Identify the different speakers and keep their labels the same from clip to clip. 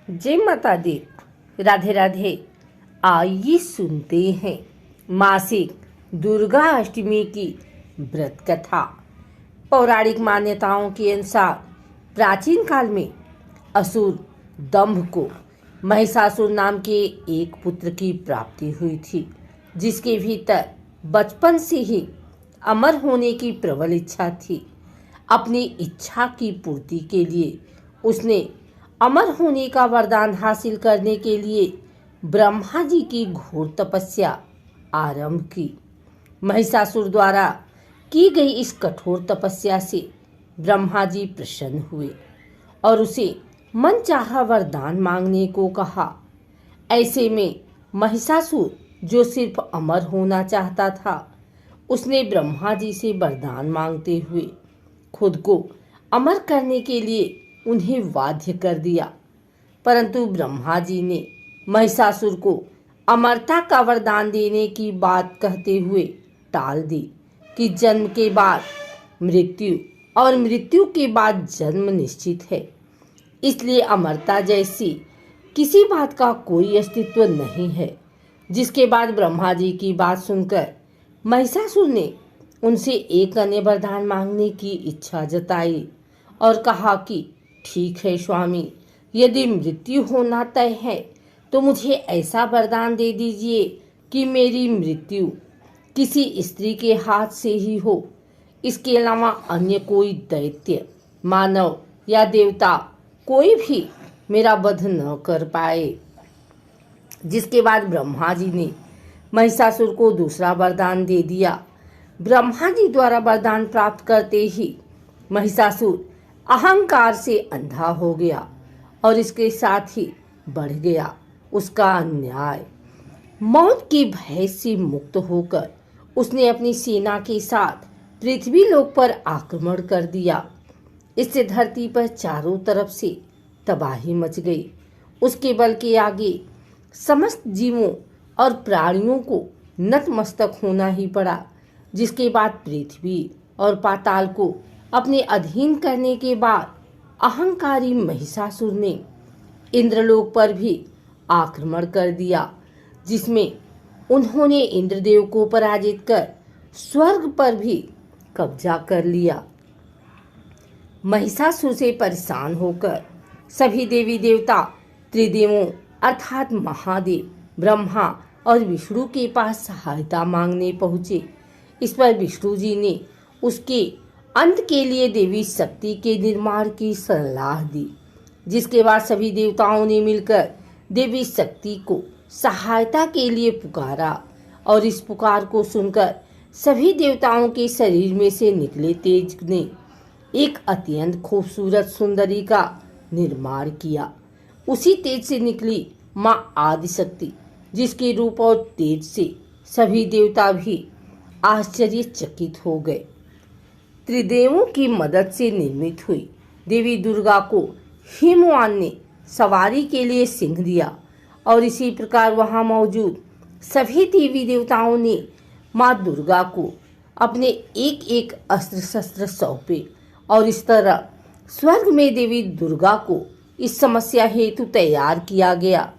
Speaker 1: जय माता दी। राधे राधे। आइए सुनते हैं मासिक दुर्गा अष्टमी की व्रत कथा। पौराणिक मान्यताओं के अनुसार प्राचीन काल में असुर दंभ को महिषासुर नाम के एक पुत्र की प्राप्ति हुई थी, जिसके भीतर बचपन से ही अमर होने की प्रबल इच्छा थी। अपनी इच्छा की पूर्ति के लिए उसने अमर होने का वरदान हासिल करने के लिए ब्रह्मा जी की घोर तपस्या आरंभ की। महिषासुर द्वारा की गई इस कठोर तपस्या से ब्रह्मा जी प्रसन्न हुए और उसे मनचाहा वरदान मांगने को कहा। ऐसे में महिषासुर, जो सिर्फ अमर होना चाहता था, उसने ब्रह्मा जी से वरदान मांगते हुए खुद को अमर करने के लिए उन्हें बाध्य कर दिया। परंतु ब्रह्मा जी ने महिषासुर को अमरता का वरदान देने की बात कहते हुए टाल दी कि जन्म के बाद मृत्यु और मृत्यु के बाद जन्म निश्चित है, इसलिए अमरता जैसी किसी बात का कोई अस्तित्व नहीं है। जिसके बाद ब्रह्मा जी की बात सुनकर महिषासुर ने उनसे एक अन्य वरदान मांगने की इच्छा जताई और कहा कि ठीक है स्वामी, यदि मृत्यु होना तय है तो मुझे ऐसा वरदान दे दीजिए कि मेरी मृत्यु किसी स्त्री के हाथ से ही हो। इसके अलावा अन्य कोई दैत्य, मानव या देवता कोई भी मेरा वध न कर पाए। जिसके बाद ब्रह्मा जी ने महिषासुर को दूसरा वरदान दे दिया। ब्रह्मा जी द्वारा वरदान प्राप्त करते ही महिषासुर अहंकार से अंधा हो गया और इसके साथ ही बढ़ गया उसका अन्याय। मौत के भय से मुक्त होकर उसने अपनी सेना के साथ पृथ्वी लोक पर आक्रमण कर दिया। इससे धरती पर चारों तरफ से तबाही मच गई। उसके बल के आगे समस्त जीवों और प्राणियों को नतमस्तक होना ही पड़ा। जिसके बाद पृथ्वी और पाताल को अपने अधीन करने के बाद अहंकारी महिषासुर ने इंद्रलोक पर भी आक्रमण कर दिया, जिसमें उन्होंने इंद्रदेव को पराजित कर स्वर्ग पर भी कब्जा कर लिया। महिषासुर से परेशान होकर सभी देवी देवता त्रिदेवों अर्थात महादेव, ब्रह्मा और विष्णु के पास सहायता मांगने पहुंचे। इस पर विष्णु जी ने उसके अंत के लिए देवी शक्ति के निर्माण की सलाह दी। जिसके बाद सभी देवताओं ने मिलकर देवी शक्ति को सहायता के लिए पुकारा और इस पुकार को सुनकर सभी देवताओं के शरीर में से निकले तेज ने एक अत्यंत खूबसूरत सुंदरी का निर्माण किया। उसी तेज से निकली माँ आदिशक्ति, जिसके रूप और तेज से सभी देवता भी आश्चर्यचकित हो गए। त्रिदेवों की मदद से निर्मित हुई देवी दुर्गा को हिमवान ने सवारी के लिए सिंह दिया और इसी प्रकार वहां मौजूद सभी देवी देवताओं ने माँ दुर्गा को अपने एक एक अस्त्र शस्त्र सौंपे और इस तरह स्वर्ग में देवी दुर्गा को इस समस्या हेतु तैयार किया गया।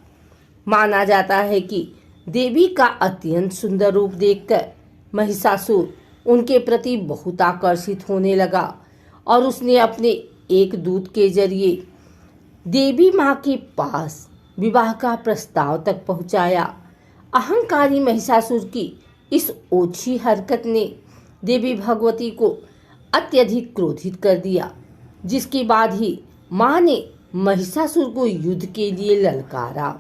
Speaker 1: माना जाता है कि देवी का अत्यंत सुंदर रूप देखकर महिषासुर उनके प्रति बहुत आकर्षित होने लगा और उसने अपने एक दूत के जरिए देवी माँ के पास विवाह का प्रस्ताव तक पहुंचाया। अहंकारी महिषासुर की इस ओछी हरकत ने देवी भगवती को अत्यधिक क्रोधित कर दिया। जिसके बाद ही माँ ने महिषासुर को युद्ध के लिए ललकारा।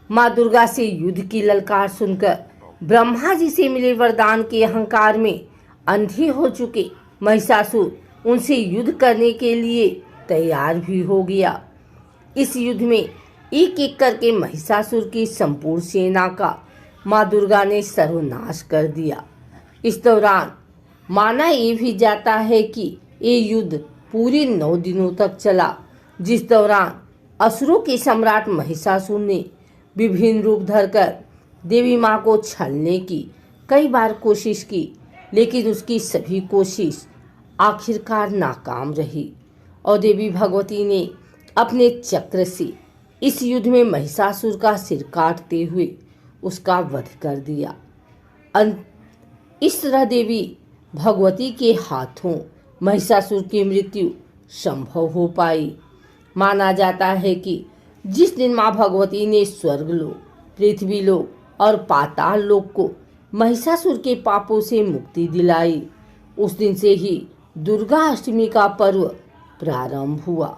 Speaker 1: माँ दुर्गा से युद्ध की ललकार सुनकर ब्रह्मा जी से मिले वरदान के अहंकार में अंधे हो चुके महिषासुर उनसे युद्ध करने के लिए तैयार भी हो गया। इस युद्ध में एक एक करके महिषासुर की संपूर्ण सेना का माँ दुर्गा ने सर्वनाश कर दिया। इस दौरान माना ये भी जाता है कि ये युद्ध पूरे 9 दिनों तक चला, जिस दौरान असुरों के सम्राट महिषासुर ने विभिन्न रूप धरकर देवी माँ को छलने की कई बार कोशिश की, लेकिन उसकी सभी कोशिश आखिरकार नाकाम रही और देवी भगवती ने अपने चक्र से इस युद्ध में महिषासुर का सिर काटते हुए उसका वध कर दिया। इस तरह देवी भगवती के हाथों महिषासुर की मृत्यु संभव हो पाई। माना जाता है कि जिस दिन मां भगवती ने स्वर्गलोक, पृथ्वीलोक और पाताल लोक को महिषासुर के पापों से मुक्ति दिलाई, उस दिन से ही दुर्गा अष्टमी का पर्व प्रारंभ हुआ।